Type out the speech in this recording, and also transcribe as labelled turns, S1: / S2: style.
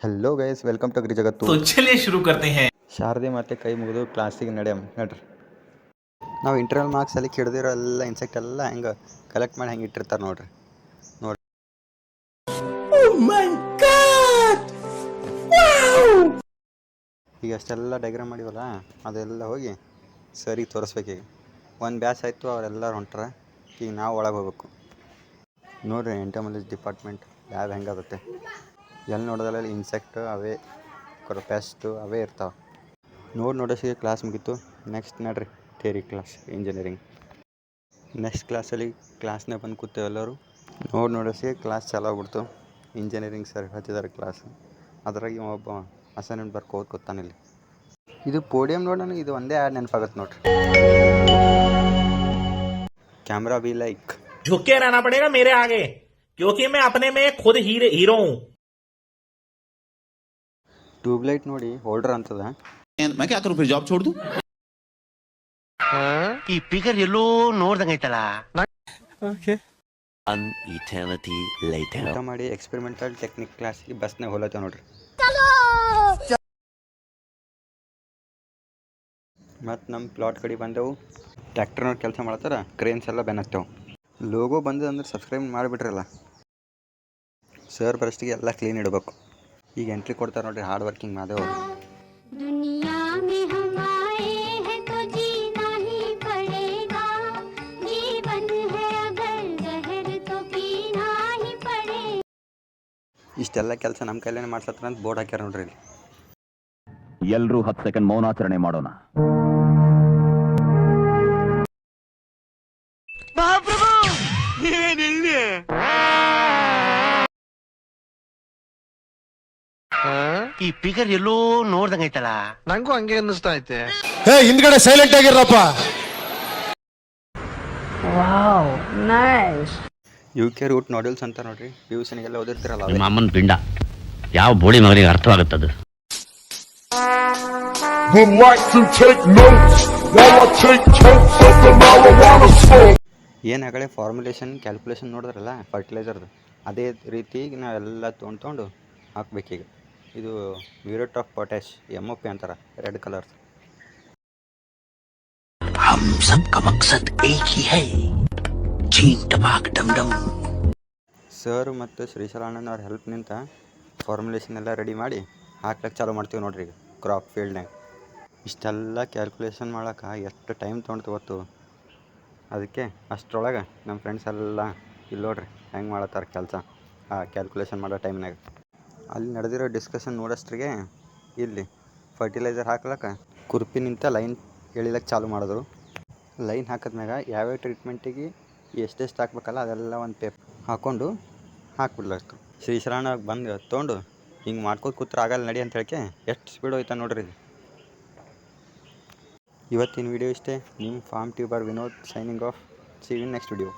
S1: Hello guys welcome to agri जगತ್ತು।
S2: तो चलिए शुरू करते हैं।
S1: ಶಾರದೆ ಮತ್ತೆ ಕೈ ಮುಗಿದು ಕ್ಲಾಸಿಗೆ ನಡ್ರಿ. ನಾವು ಇಂಟರ್ನಲ್ ಮಾರ್ಕ್ಸ್ ಅಲ್ಲಿ ಹಿಡಿದಿರೋ ಎಲ್ಲ ಇನ್ಸೆಕ್ಟ್ ಎಲ್ಲ ಹೆಂಗೆ ಕಲೆಕ್ಟ್ ಮಾಡಿ ಹೆಂಗೆ ಇಟ್ಟಿರ್ತಾರೆ ನೋಡ್ರಿ. ಈಗ ಅಷ್ಟೆಲ್ಲ ಡೈಗ್ರಾಮ್ ಮಾಡಿವಲ್ಲ, ಅದೆಲ್ಲ ಹೋಗಿ ಸರಿಗೆ ತೋರಿಸ್ಬೇಕೀಗ. ಒಂದು ಬ್ಯಾಚ್ ಆಯಿತು, ಅವರೆಲ್ಲರೂ ಹೊಂಟ್ರ. ಈಗ ನಾವು ಒಳಗೆ ಹೋಗ್ಬೇಕು ನೋಡ್ರಿ. ಎಂಟಮಾಲಜಿ ಡಿಪಾರ್ಟ್ಮೆಂಟ್ ಲ್ಯಾಬ್ ಹೆಂಗಾಗುತ್ತೆ, ಎಲ್ಲಿ ನೋಡೋದ್ರಲ್ಲಿ ಇನ್ಸೆಕ್ಟ್ ಅವೇ ಪೆಸ್ಟು ಅವೇ ಇರ್ತಾವೆ. ನೋಡೋಸಿಗೆ ಕ್ಲಾಸ್ ಮುಗೀತು. ನೆಕ್ಸ್ಟ್ ನಡ್ರಿ ಥಿಯರಿ ಕ್ಲಾಸ್ ಇಂಜಿನಿಯರಿಂಗ್. ನೆಕ್ಸ್ಟ್ ಕ್ಲಾಸಲ್ಲಿ ಕ್ಲಾಸ್ನಾಗ ಬಂದು ಕೂತೇವೆ ಎಲ್ಲರೂ. ನೋಡೋಸಿಗೆ ಕ್ಲಾಸ್ ಚಾಲು ಆಗ್ಬಿಡ್ತು. ಇಂಜಿನಿಯರಿಂಗ್ ಸರ್ ಹೇಳ್ತಿದ್ದಾರೆ ಕ್ಲಾಸ್. ಅದ್ರಾಗ ಒಬ್ಬ ಅಸೈನ್ಮೆಂಟ್ ಬರ್ಕೋದು ಕೂತಾನಿಲ್ಲಿ. ಇದು ಪೋಡಿಯಂ ನೋಡಿ ನನಗೆ ಇದು ಒಂದೇ ಆ್ಯಡ್ ನೆನಪಾಗತ್ತೆ ನೋಡ್ರಿ. कैमरा भी लाइक
S2: झुक के रहना पड़ेगा मेरे आगे, क्योंकि मैं अपने में खुद हीरो हूं।
S1: ट्यूबलाइट ನೋಡಿ ಹೋಲ್ಡರ್ ಅಂತದ.
S3: मैं क्या करूं फिर, जॉब छोड़ दूं?
S4: ಈ ಫಿಗರ್ ಎಲ್ಲೋ ನೋಡ್ದಂಗೈತಲ್ಲ.
S1: ಓಕೆ.
S4: An eternity later.
S1: ಊಟ ಮಾಡಿ ಎಕ್ಸ್ಪೆರಿಮೆಂಟಲ್ ಟೆಕ್ನಿಕ್ ಕ್ಲಾಸಿಗೆ ಬಸ್ನಾಗ ಹೋಲತ್ತೇವೆ ನೋಡ್ರಿ. ಮತ್ತು ನಮ್ಮ ಪ್ಲಾಟ್ ಕಡೆ ಬಂದೆವು. ಟ್ರ್ಯಾಕ್ಟರ್ನವ್ರು ಕೆಲಸ ಮಾಡ್ತಾರೆ, ಕ್ರೇನ್ಸ್ ಎಲ್ಲ ಬೆನ್ನತ್ತೇವೆ. ಲೋಗೋ ಬಂದದ ಅಂದ್ರೆ ಸಬ್ಸ್ಕ್ರೈಬ್ ಮಾಡಿಬಿಟ್ರಲ್ಲ. ಸರ್ ಬರಷ್ಟಿಗೆ ಎಲ್ಲ ಕ್ಲೀನ್ ಇಡಬೇಕು. ಈಗ ಎಂಟ್ರಿ ಕೊಡ್ತಾರೆ ನೋಡ್ರಿ ಹಾರ್ಡ್ ವರ್ಕಿಂಗ್ ಮಾದೇವ್ ಅವರು. ಇಷ್ಟೆಲ್ಲ ಕೆಲಸ ನಮ್ಮ ಕೈಲೇನೆ ಮಾಡ್ಸತ್ರ ಅಂತ ಬೋರ್ಡ್ ಹಾಕ್ಯಾರ ನೋಡ್ರಿ ಇಲ್ಲಿ.
S5: ಎಲ್ಲರೂ 10 ಸೆಕೆಂಡ್ ಮೌನಾಚರಣೆ ಮಾಡೋಣ.
S4: ಈ ಫಿಗರ್ ಎಲ್ಲೋ ನೋಡ್ದಂಗೈತಲ್ಲ.
S6: ನಂಗೂ ಹಂಗೆ ಅನ್ನಿಸ್ತಾ ಐತೆ.
S7: ಹಿಂದ್ಗಡೆ ಸೈಲೆಂಟ್ ಆಗಿರಪ್ಪ.
S8: Wow nice.
S1: UK route nodules ಅಂತ ನೋಡ್ರಿ. PUCನಿಗೆಲ್ಲ ಓದಿರ್ತಿರಲ್ಲ.
S9: ನಿಮ್ಮ ಅಮ್ಮನ ಪಿಂಡ ಯಾವ ಬೋಳಿ ಮಗನಿಗೆ ಅರ್ಥವಾಗುತ್ತದೆ.
S1: ಏನಾಗಲೇ ಫಾರ್ಮುಲೇಷನ್ ಕ್ಯಾಲ್ಕುಲೇಷನ್ ನೋಡಿದ್ರಲ್ಲ ಫರ್ಟಿಲೈಸರ್ದು, ಅದೇ ರೀತಿ ನಾವೆಲ್ಲ ತೊಗೊಂಡು ಹಾಕ್ಬೇಕೀಗ. ಇದು ಮ್ಯೂರೇಟ್ ಆಫ್ ಪೊಟ್ಯಾಶ್, MOP ಅಂತಾರೆ, ರೆಡ್ ಕಲರ್.
S4: हम सब का मकसद एक ही है, चीन टपाक डम डम.
S1: ಸರ್ ಮತ್ತು ಶ್ರೀಶಾಲಣ್ಣನವ್ರ ಹೆಲ್ಪ್ ನಿಂತ ಫಾರ್ಮುಲೇಷನ್ ಎಲ್ಲ ರೆಡಿ ಮಾಡಿ ಹಾಕ್ಲಿಕ್ಕೆ ಚಾಲೂ ಮಾಡ್ತೀವಿ ನೋಡ್ರಿ. ಈಗ ಕ್ರಾಪ್ ಫೀಲ್ಡ್ನಾಗ ಇಷ್ಟೆಲ್ಲ ಕ್ಯಾಲ್ಕುಲೇಷನ್ ಮಾಡೋಕೆ ಎಷ್ಟು ಟೈಮ್ ತೊಗೊಂಡು ಗೊತ್ತು. ಅದಕ್ಕೆ ಅಷ್ಟರೊಳಗೆ ನಮ್ಮ ಫ್ರೆಂಡ್ಸ್ ಎಲ್ಲ ಇಲ್ಲಿ ನೋಡ್ರಿ ಹೆಂಗೆ ಮಾಡತ್ತಾರೆ ಕೆಲಸ ಆ ಕ್ಯಾಲ್ಕುಲೇಷನ್ ಮಾಡೋ ಟೈಮ್ನಾಗ. ಅಲ್ಲಿ ನಡೆದಿರೋ ಡಿಸ್ಕಷನ್ ನೋಡೋಷ್ಟ್ರಿಗೆ ಇಲ್ಲಿ ಫರ್ಟಿಲೈಸರ್ ಹಾಕ್ಲಕ್ಕೆ ಕುರ್ಪಿ ನಿಂತ ಲೈನ್ ಎಳಿಲಕ್ಕೆ ಚಾಲು ಮಾಡಿದ್ರು. ಲೈನ್ ಹಾಕಿದ್ಮ್ಯಾಗ ಯಾವ್ಯಾವ ಟ್ರೀಟ್ಮೆಂಟಿಗೆ ಎಷ್ಟೆಷ್ಟು ಹಾಕ್ಬೇಕಲ್ಲ ಅದೆಲ್ಲ ಒಂದು ಪೇಪರ್ ಹಾಕ್ಕೊಂಡು ಹಾಕ್ಬಿಡ್ಲಾಗ್ತು. ಶ್ರೀಶರಣ ಬಂದು ತೊಗೊಂಡು ಹಿಂಗೆ ಮಾಡ್ಕೋತ ಕೂತ್ರೆ ಆಗಲ್ಲ ನಡಿ ಅಂತ ಹೇಳಿಕೆ ಎಷ್ಟು ಸ್ಪೀಡ್ ಹೋಯ್ತಾ ನೋಡ್ರಿ ಇದು. ಇವತ್ತಿನ ವಿಡಿಯೋ ಇಷ್ಟೇ. ನಿಮ್ಮ farm tuber Vinod signing off. See you in next video.